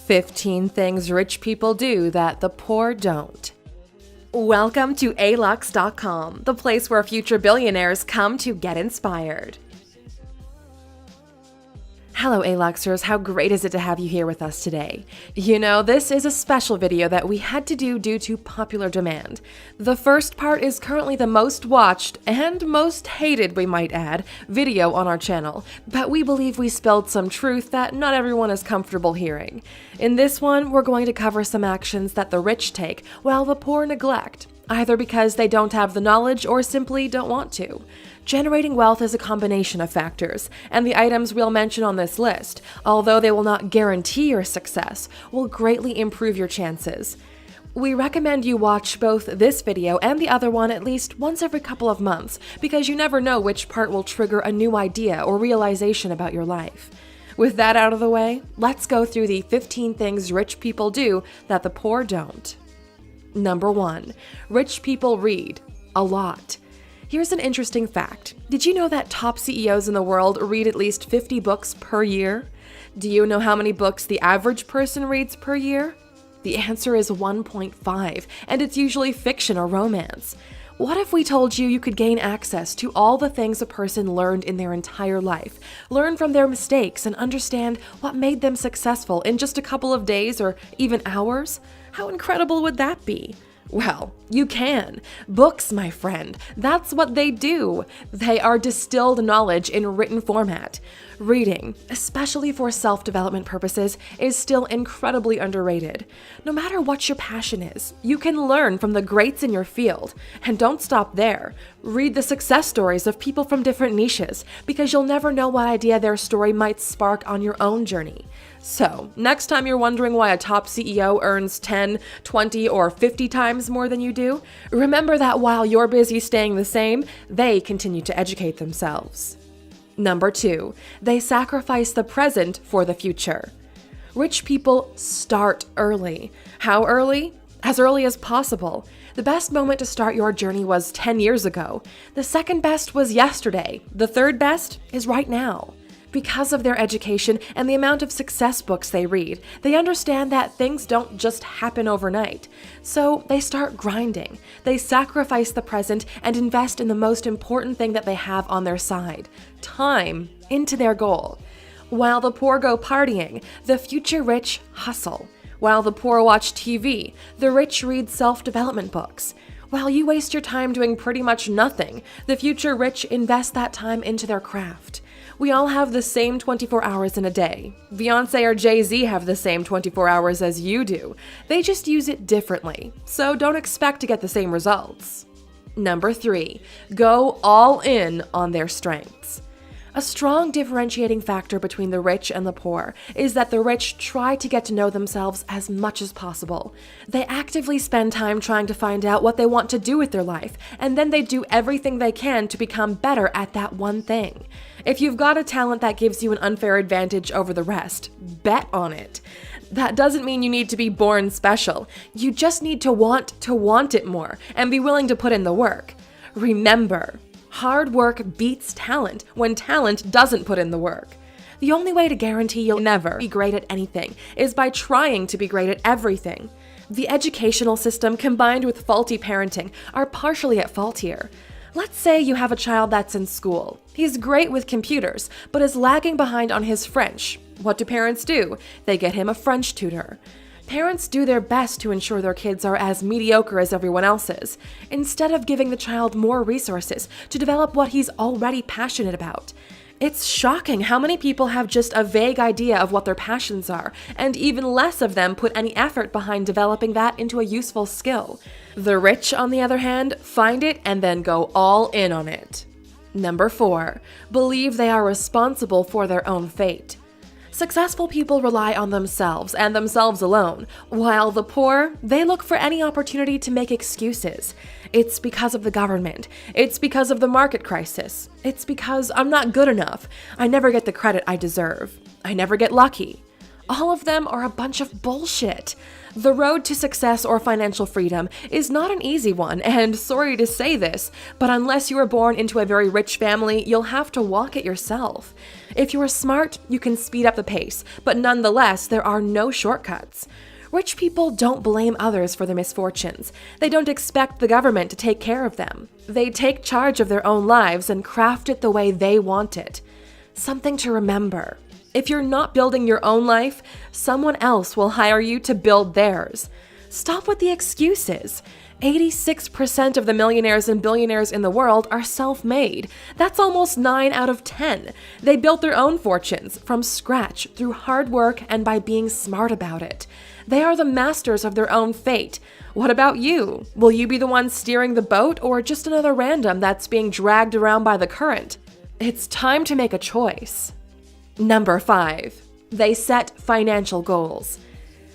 15 things rich people do that the poor don't. Welcome to alux.com, the place where future billionaires come to get inspired. Hello Aluxers, how great is it to have you here with us today? You know, this is a special video that we had to do due to popular demand. The first part is currently the most watched, and most hated we might add, video on our channel, but we believe we spilled some truth that not everyone is comfortable hearing. In this one, we're going to cover some actions that the rich take while the poor neglect, either because they don't have the knowledge or simply don't want to. Generating wealth is a combination of factors, and the items we'll mention on this list, although they will not guarantee your success, will greatly improve your chances. We recommend you watch both this video and the other one at least once every couple of months, because you never know which part will trigger a new idea or realization about your life. With that out of the way, let's go through the 15 things rich people do that the poor don't. Number 1. Rich people read a lot. Here's an interesting fact. Did you know that top CEOs in the world read at least 50 books per year? Do you know how many books the average person reads per year? The answer is 1.5, and it's usually fiction or romance. What if we told you you could gain access to all the things a person learned in their entire life, learn from their mistakes, and understand what made them successful in just a couple of days or even hours? How incredible would that be? Well, you can. Books, my friend, that's what they do. They are distilled knowledge in written format. Reading, especially for self-development purposes, is still incredibly underrated. No matter what your passion is, you can learn from the greats in your field. And don't stop there. Read the success stories of people from different niches, because you'll never know what idea their story might spark on your own journey. So, next time you're wondering why a top CEO earns 10, 20, or 50 times more than you do, remember that while you're busy staying the same, they continue to educate themselves. Number 2, they sacrifice the present for the future. Rich people start early. How early? As early as possible. The best moment to start your journey was 10 years ago. The second best was yesterday. The third best is right now. Because of their education and the amount of success books they read, they understand that things don't just happen overnight. So they start grinding. They sacrifice the present and invest in the most important thing that they have on their side, time, into their goal. While the poor go partying, the future rich hustle. While the poor watch TV, the rich read self-development books. While you waste your time doing pretty much nothing, the future rich invest that time into their craft. We all have the same 24 hours in a day. Beyonce or Jay-Z have the same 24 hours as you do. They just use it differently, so don't expect to get the same results. Number 3, go all in on their strengths. A strong differentiating factor between the rich and the poor is that the rich try to get to know themselves as much as possible. They actively spend time trying to find out what they want to do with their life, and then they do everything they can to become better at that one thing. If you've got a talent that gives you an unfair advantage over the rest, bet on it. That doesn't mean you need to be born special. You just need to want it more and be willing to put in the work. Remember, hard work beats talent when talent doesn't put in the work. The only way to guarantee you'll never be great at anything is by trying to be great at everything. The educational system combined with faulty parenting are partially at fault here. Let's say you have a child that's in school. He's great with computers, but is lagging behind on his French. What do parents do? They get him a French tutor. Parents do their best to ensure their kids are as mediocre as everyone else is, instead of giving the child more resources to develop what he's already passionate about. It's shocking how many people have just a vague idea of what their passions are, and even less of them put any effort behind developing that into a useful skill. The rich, on the other hand, find it and then go all in on it. Number 4, believe they are responsible for their own fate. Successful people rely on themselves and themselves alone, while the poor, they look for any opportunity to make excuses. It's because of the government. It's because of the market crisis. It's because I'm not good enough. I never get the credit I deserve. I never get lucky. All of them are a bunch of bullshit. The road to success or financial freedom is not an easy one, and sorry to say this, but unless you were born into a very rich family, you'll have to walk it yourself. If you're smart, you can speed up the pace, but nonetheless, there are no shortcuts. Rich people don't blame others for their misfortunes. They don't expect the government to take care of them. They take charge of their own lives and craft it the way they want it. Something to remember. If you're not building your own life, someone else will hire you to build theirs. Stop with the excuses. 86% of the millionaires and billionaires in the world are self-made. That's almost 9 out of 10. They built their own fortunes from scratch through hard work and by being smart about it. They are the masters of their own fate. What about you? Will you be the one steering the boat or just another random that's being dragged around by the current? It's time to make a choice. Number 5. They set financial goals.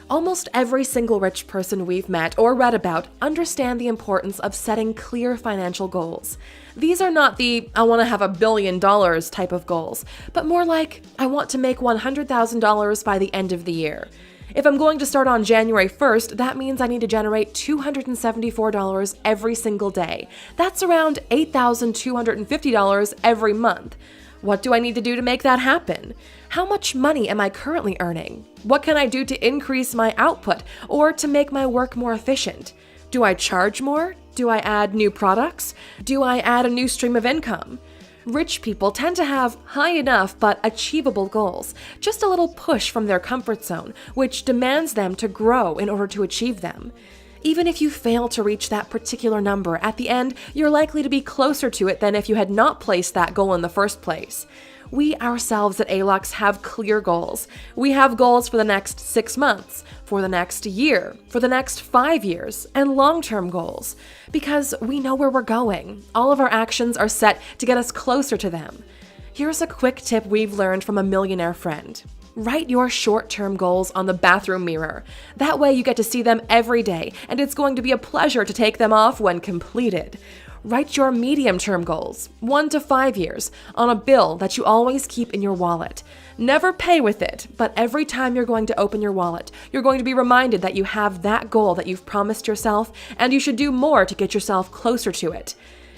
Almost every single rich person we've met or read about understand the importance of setting clear financial goals. These are not the "I want to have $1 billion" type of goals, but more like "I want to make $100,000 by the end of the year." If I'm going to start on January 1st, that means I need to generate $274 every single day. That's around $8,250 every month. What do I need to do to make that happen? How much money am I currently earning? What can I do to increase my output or to make my work more efficient? Do I charge more? Do I add new products? Do I add a new stream of income? Rich people tend to have high enough but achievable goals, just a little push from their comfort zone, which demands them to grow in order to achieve them. Even if you fail to reach that particular number, at the end, you're likely to be closer to it than if you had not placed that goal in the first place. We ourselves at ALUX have clear goals. We have goals for the next 6 months, for the next year, for the next 5 years, and long-term goals. Because we know where we're going. All of our actions are set to get us closer to them. Here's a quick tip we've learned from a millionaire friend. Write your short-term goals on the bathroom mirror. That way you get to see them every day, and it's going to be a pleasure to take them off when completed. Write your medium-term goals, 1 to 5 years, on a bill that you always keep in your wallet. Never pay with it, but every time you're going to open your wallet, you're going to be reminded that you have that goal that you've promised yourself, and you should do more to get yourself closer to it.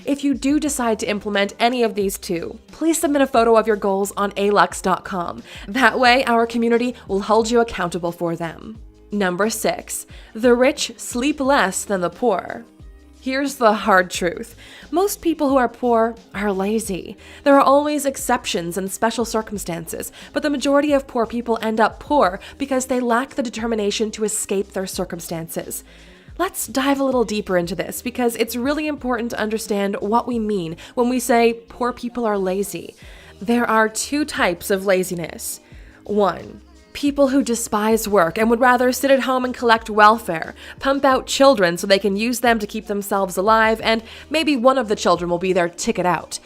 If you do decide to implement any of these two, please submit a photo of your goals on alux.com. That way, our community will hold you accountable for them. Number 6. The rich sleep less than the poor. Here's the hard truth. Most people who are poor are lazy. There are always exceptions and special circumstances, but the majority of poor people end up poor because they lack the determination to escape their circumstances. Let's dive a little deeper into this because it's really important to understand what we mean when we say poor people are lazy. There are 2 types of laziness. 1. People who despise work and would rather sit at home and collect welfare, pump out children so they can use them to keep themselves alive, and maybe one of the children will be their ticket out.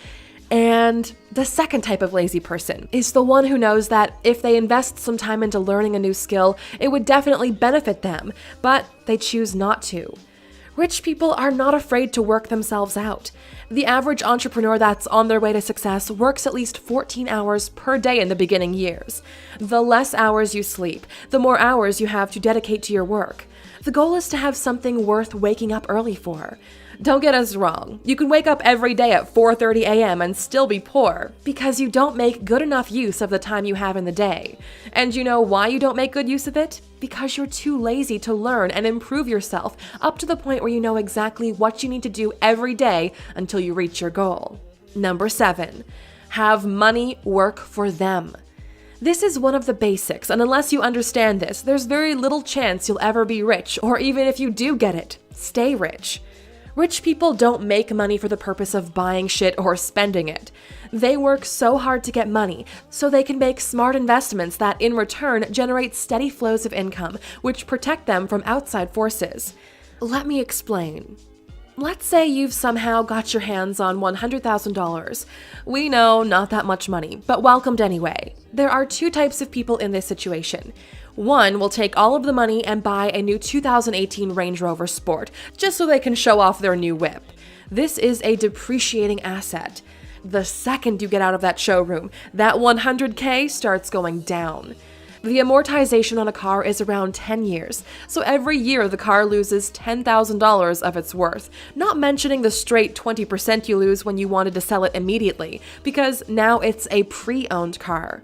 And the second type of lazy person is the one who knows that if they invest some time into learning a new skill, it would definitely benefit them, but they choose not to. Rich people are not afraid to work themselves out. The average entrepreneur that's on their way to success works at least 14 hours per day in the beginning years. The less hours you sleep, the more hours you have to dedicate to your work. The goal is to have something worth waking up early for. Don't get us wrong, you can wake up every day at 4:30 a.m. and still be poor because you don't make good enough use of the time you have in the day. And you know why you don't make good use of it? Because you're too lazy to learn and improve yourself up to the point where you know exactly what you need to do every day until you reach your goal. Number 7, have money work for them. This is one of the basics, and unless you understand this, there's very little chance you'll ever be rich, or even if you do get it, stay rich. Rich people don't make money for the purpose of buying shit or spending it. They work so hard to get money so they can make smart investments that in return generate steady flows of income, which protect them from outside forces. Let me explain. Let's say you've somehow got your hands on $100,000. We know, not that much money, but welcomed anyway. There are 2 types of people in this situation. One will take all of the money and buy a new 2018 Range Rover Sport, just so they can show off their new whip. This is a depreciating asset. The second you get out of that showroom, that $100K starts going down. The amortization on a car is around 10 years, so every year the car loses $10,000 of its worth, not mentioning the straight 20% you lose when you wanted to sell it immediately, because now it's a pre-owned car.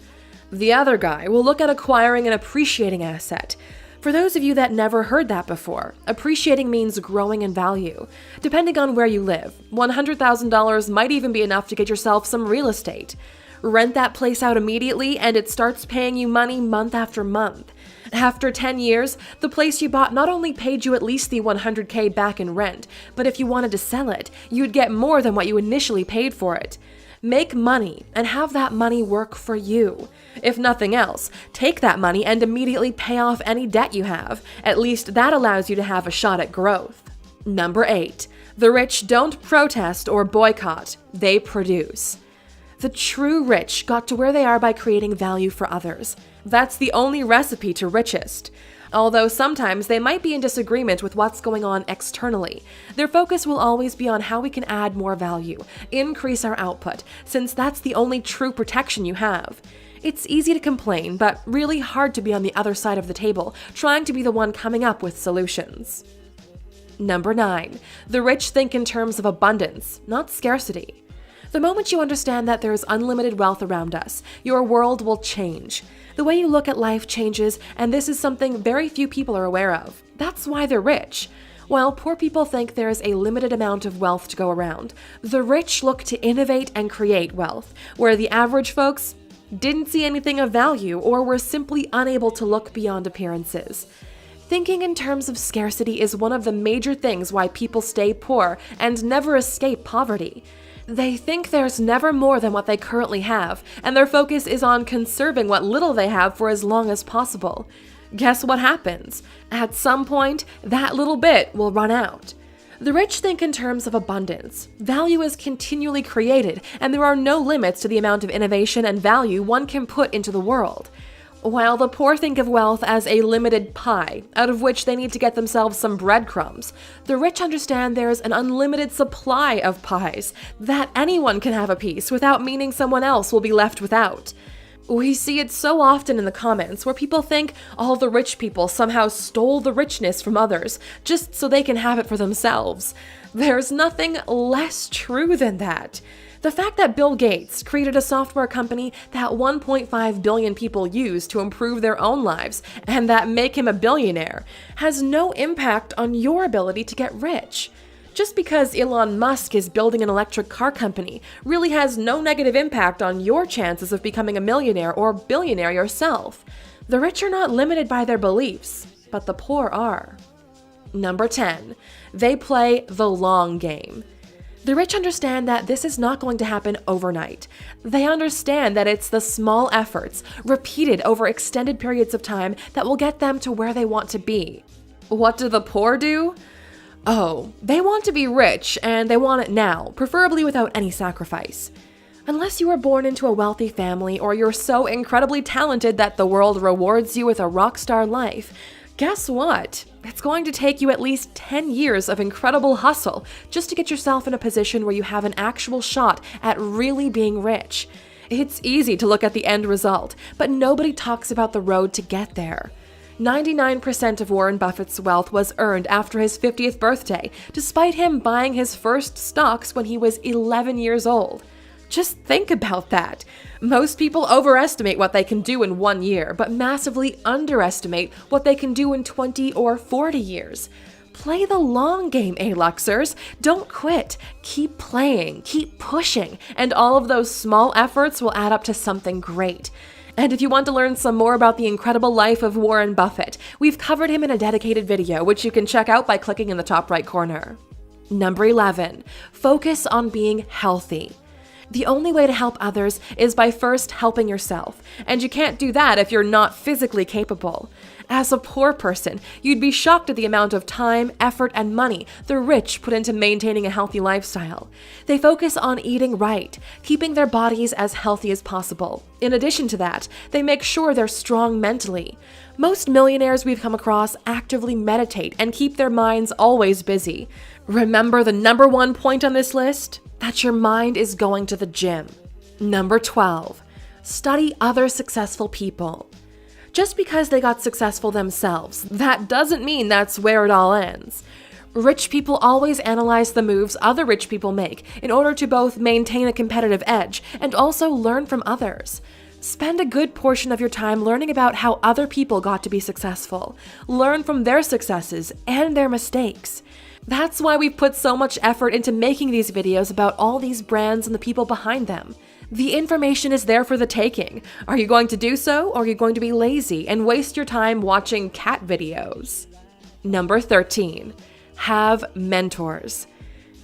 The other guy will look at acquiring an appreciating asset. For those of you that never heard that before, appreciating means growing in value. Depending on where you live, $100,000 might even be enough to get yourself some real estate. Rent that place out immediately and it starts paying you money month after month. After 10 years, the place you bought not only paid you at least the $100K back in rent, but if you wanted to sell it, you'd get more than what you initially paid for it. Make money and have that money work for you. If nothing else, take that money and immediately pay off any debt you have. At least that allows you to have a shot at growth. Number 8. The rich don't protest or boycott, they produce. The true rich got to where they are by creating value for others. That's the only recipe to richest. Although sometimes they might be in disagreement with what's going on externally, their focus will always be on how we can add more value, increase our output, since that's the only true protection you have. It's easy to complain, but really hard to be on the other side of the table, trying to be the one coming up with solutions. Number 9. The rich think in terms of abundance, not scarcity. The moment you understand that there's unlimited wealth around us, your world will change. The way you look at life changes, and this is something very few people are aware of. That's why they're rich. While poor people think there's a limited amount of wealth to go around, the rich look to innovate and create wealth, where the average folks didn't see anything of value or were simply unable to look beyond appearances. Thinking in terms of scarcity is one of the major things why people stay poor and never escape poverty. They think there's never more than what they currently have, and their focus is on conserving what little they have for as long as possible. Guess what happens? At some point, that little bit will run out. The rich think in terms of abundance. Value is continually created, and there are no limits to the amount of innovation and value one can put into the world. While the poor think of wealth as a limited pie, out of which they need to get themselves some breadcrumbs, the rich understand there's an unlimited supply of pies, that anyone can have a piece without meaning someone else will be left without. We see it so often in the comments where people think all the rich people somehow stole the richness from others just so they can have it for themselves. There's nothing less true than that. The fact that Bill Gates created a software company that 1.5 billion people use to improve their own lives and that make him a billionaire has no impact on your ability to get rich. Just because Elon Musk is building an electric car company really has no negative impact on your chances of becoming a millionaire or billionaire yourself. The rich are not limited by their beliefs, but the poor are. Number 10. They play the long game. The rich understand that this is not going to happen overnight. They understand that it's the small efforts, repeated over extended periods of time, that will get them to where they want to be. What do the poor do? Oh, they want to be rich, and they want it now, preferably without any sacrifice. Unless you were born into a wealthy family or you're so incredibly talented that the world rewards you with a rock star life, guess what? It's going to take you at least 10 years of incredible hustle just to get yourself in a position where you have an actual shot at really being rich. It's easy to look at the end result, but nobody talks about the road to get there. 99% of Warren Buffett's wealth was earned after his 50th birthday, despite him buying his first stocks when he was 11 years old. Just think about that. Most people overestimate what they can do in 1 year, but massively underestimate what they can do in 20 or 40 years. Play the long game, A-Luxers. Don't quit. Keep playing, keep pushing, and all of those small efforts will add up to something great. And if you want to learn some more about the incredible life of Warren Buffett, we've covered him in a dedicated video, which you can check out by clicking in the top right corner. Number 11. Focus on being healthy. The only way to help others is by first helping yourself, and you can't do that if you're not physically capable. As a poor person, you'd be shocked at the amount of time, effort, and money the rich put into maintaining a healthy lifestyle. They focus on eating right, keeping their bodies as healthy as possible. In addition to that, they make sure they're strong mentally. Most millionaires we've come across actively meditate and keep their minds always busy. Remember the number 1 point on this list? That your mind is going to the gym. Number 12. Study other successful people. Just because they got successful themselves, that doesn't mean that's where it all ends. Rich people always analyze the moves other rich people make in order to both maintain a competitive edge and also learn from others. Spend a good portion of your time learning about how other people got to be successful. Learn from their successes and their mistakes. That's why we've put so much effort into making these videos about all these brands and the people behind them. The information is there for the taking. Are you going to do so, or are you going to be lazy and waste your time watching cat videos? Number 13. Have mentors.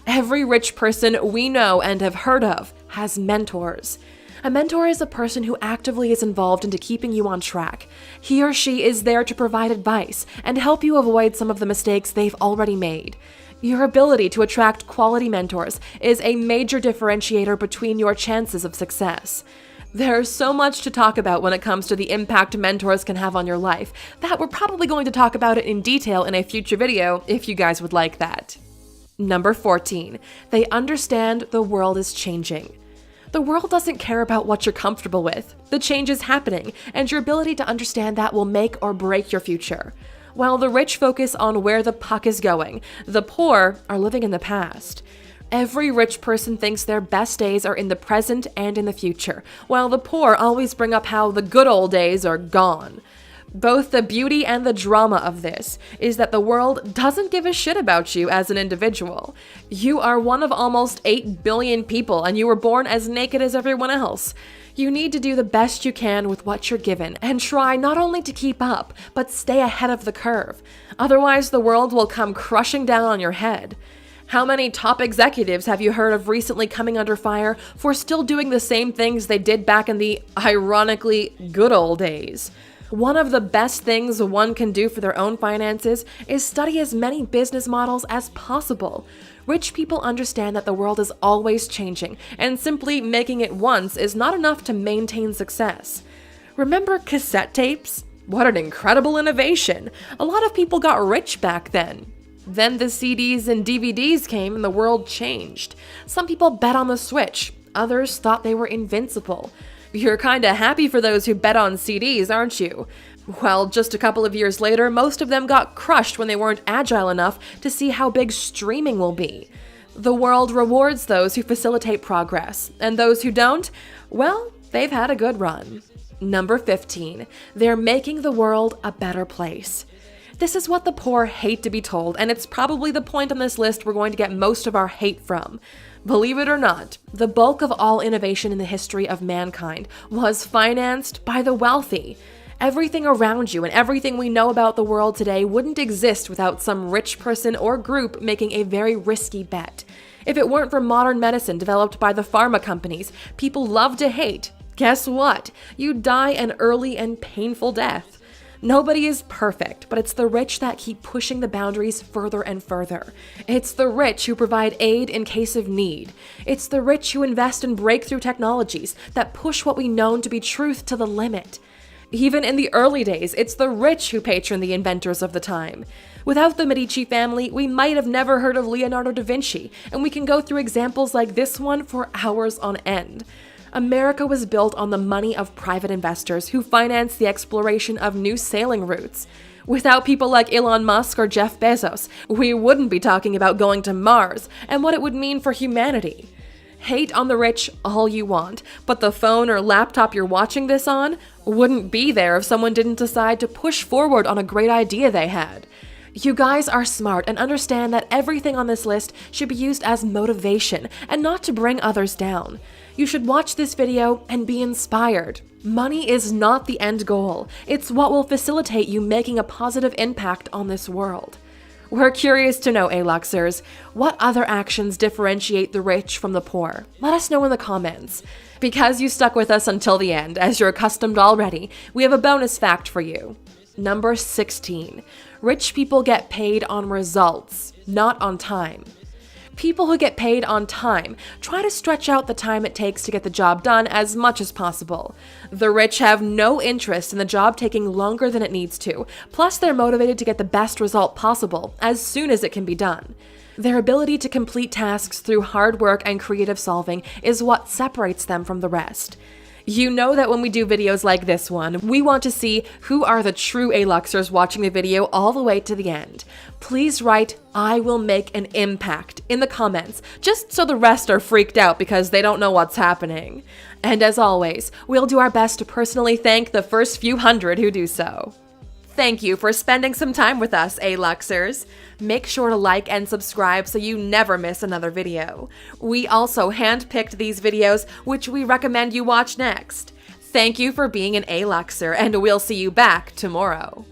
Every rich person we know and have heard of has mentors. A mentor is a person who actively is involved into keeping you on track. He or she is there to provide advice and help you avoid some of the mistakes they've already made. Your ability to attract quality mentors is a major differentiator between your chances of success. There's so much to talk about when it comes to the impact mentors can have on your life that we're probably going to talk about it in detail in a future video if you guys would like that. Number 14. They understand the world is changing. The world doesn't care about what you're comfortable with. The change is happening, and your ability to understand that will make or break your future. While the rich focus on where the puck is going, the poor are living in the past. Every rich person thinks their best days are in the present and in the future, while the poor always bring up how the good old days are gone. Both the beauty and the drama of this is that the world doesn't give a shit about you as an individual. You are one of almost 8 billion people, and you were born as naked as everyone else. You need to do the best you can with what you're given and try not only to keep up, but stay ahead of the curve. Otherwise, the world will come crushing down on your head. How many top executives have you heard of recently coming under fire for still doing the same things they did back in the, ironically, good old days? One of the best things one can do for their own finances is study as many business models as possible. Rich people understand that the world is always changing, and simply making it once is not enough to maintain success. Remember cassette tapes? What an incredible innovation! A lot of people got rich back then. Then the CDs and DVDs came and the world changed. Some people bet on the Switch, others thought they were invincible. You're kinda happy for those who bet on CDs, aren't you? Well, just a couple of years later, most of them got crushed when they weren't agile enough to see how big streaming will be. The world rewards those who facilitate progress, and those who don't, well, they've had a good run. Number 15. They're making the world a better place. This is what the poor hate to be told, and it's probably the point on this list we're going to get most of our hate from. Believe it or not, the bulk of all innovation in the history of mankind was financed by the wealthy. Everything around you and everything we know about the world today wouldn't exist without some rich person or group making a very risky bet. If it weren't for modern medicine developed by the pharma companies people love to hate, guess what? You'd die an early and painful death. Nobody is perfect, but it's the rich that keep pushing the boundaries further and further. It's the rich who provide aid in case of need. It's the rich who invest in breakthrough technologies that push what we know to be truth to the limit. Even in the early days, it's the rich who patron the inventors of the time. Without the Medici family, we might have never heard of Leonardo da Vinci, and we can go through examples like this one for hours on end. America was built on the money of private investors who financed the exploration of new sailing routes. Without people like Elon Musk or Jeff Bezos, we wouldn't be talking about going to Mars and what it would mean for humanity. Hate on the rich all you want, but the phone or laptop you're watching this on wouldn't be there if someone didn't decide to push forward on a great idea they had. You guys are smart and understand that everything on this list should be used as motivation and not to bring others down. You should watch this video and be inspired. Money is not the end goal. It's what will facilitate you making a positive impact on this world. We're curious to know, Aluxers, what other actions differentiate the rich from the poor? Let us know in the comments. Because you stuck with us until the end, as you're accustomed already, we have a bonus fact for you. Number 16. Rich people get paid on results, not on time. People who get paid on time try to stretch out the time it takes to get the job done as much as possible. The rich have no interest in the job taking longer than it needs to, plus they're motivated to get the best result possible as soon as it can be done. Their ability to complete tasks through hard work and creative solving is what separates them from the rest. You know that when we do videos like this one, we want to see who are the true A-Luxers watching the video all the way to the end. Please write, "I will make an impact" in the comments, just so the rest are freaked out because they don't know what's happening. And as always, we'll do our best to personally thank the first few hundred who do so. Thank you for spending some time with us, A-Luxers. Make sure to like and subscribe so you never miss another video. We also handpicked these videos, which we recommend you watch next. Thank you for being an A-Luxer, and we'll see you back tomorrow.